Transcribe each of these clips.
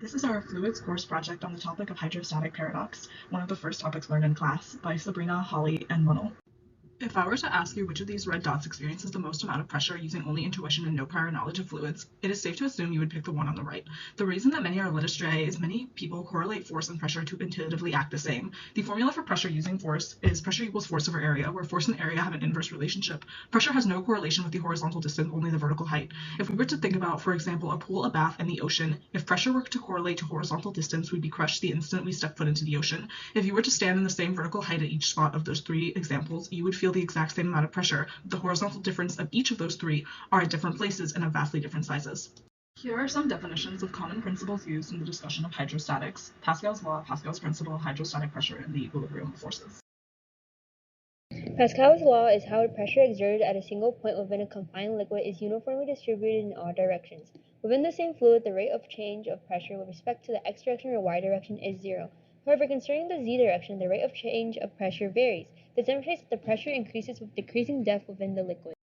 This is our fluids course project on the topic of hydrostatic paradox, one of the first topics learned in class by Sabrina, Holly, and Munnell. If I were to ask you which of these red dots experiences the most amount of pressure using only intuition and no prior knowledge of fluids, it is safe to assume you would pick the one on the right. The reason that many are led astray is many people correlate force and pressure to intuitively act the same. The formula for pressure using force is pressure equals force over area, where force and area have an inverse relationship. Pressure has no correlation with the horizontal distance, only the vertical height. If we were to think about, for example, a pool, a bath, and the ocean, if pressure were to correlate to horizontal distance, we'd be crushed the instant we step foot into the ocean. If you were to stand in the same vertical height at each spot of those three examples, you would feel the exact same amount of pressure. The horizontal difference of each of those three are at different places and of vastly different sizes. Here are some definitions of common principles used in the discussion of hydrostatics: Pascal's law, Pascal's principle, hydrostatic pressure, and the equilibrium of forces. Pascal's law is how pressure exerted at a single point within a confined liquid is uniformly distributed in all directions. Within the same fluid, the rate of change of pressure with respect to the x direction or y direction is zero. However, concerning the z direction, the rate of change of pressure varies. This demonstrates that the pressure increases with decreasing depth within the liquid.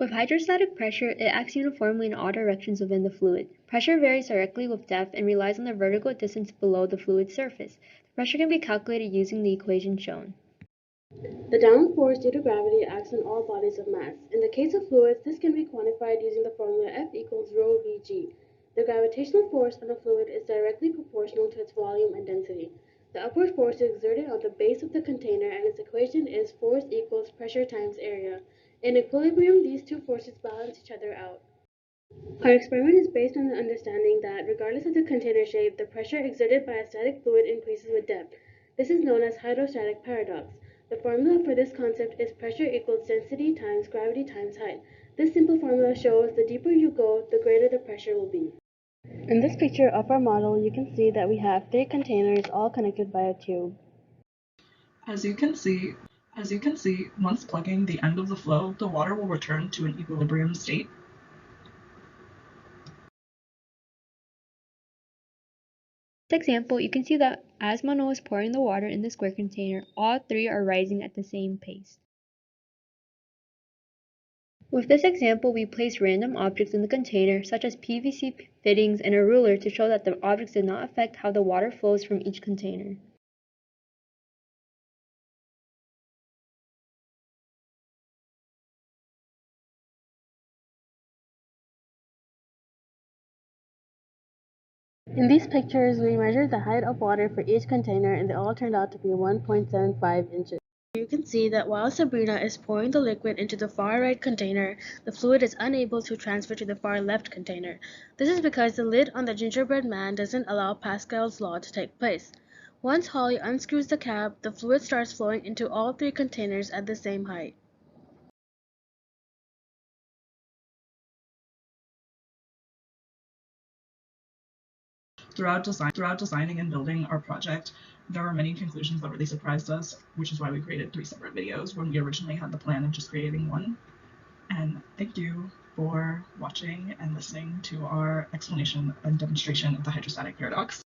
With hydrostatic pressure, it acts uniformly in all directions within the fluid. Pressure varies directly with depth and relies on the vertical distance below the fluid surface. The pressure can be calculated using the equation shown. The downward force due to gravity acts on all bodies of mass. In the case of fluids, this can be quantified using the formula F equals rho Vg. The gravitational force on a fluid is directly proportional to its volume and density. The upward force is exerted on the base of the container, and its equation is force equals pressure times area. In equilibrium, these two forces balance each other out. Our experiment is based on the understanding that, regardless of the container shape, the pressure exerted by a static fluid increases with depth. This is known as hydrostatic paradox. The formula for this concept is pressure equals density times gravity times height. This simple formula shows the deeper you go, the greater the pressure will be. In this picture of our model, you can see that we have three containers all connected by a tube. As you can see, once plugging the end of the flow, the water will return to an equilibrium state. In this example, you can see that as Munnell is pouring the water in the square container, all three are rising at the same pace. With this example, we place random objects in the container, such as PVC fittings and a ruler, to show that the objects did not affect how the water flows from each container. In these pictures, we measured the height of water for each container, and they all turned out to be 1.75 inches. You can see that while Sabrina is pouring the liquid into the far right container, the fluid is unable to transfer to the far left container. This is because the lid on the gingerbread man doesn't allow Pascal's law to take place. Once Holly unscrews the cap, the fluid starts flowing into all three containers at the same height. Throughout designing and building our project, there were many conclusions that really surprised us, which is why we created 3 separate videos when we originally had the plan of just creating one. And thank you for watching and listening to our explanation and demonstration of the hydrostatic paradox.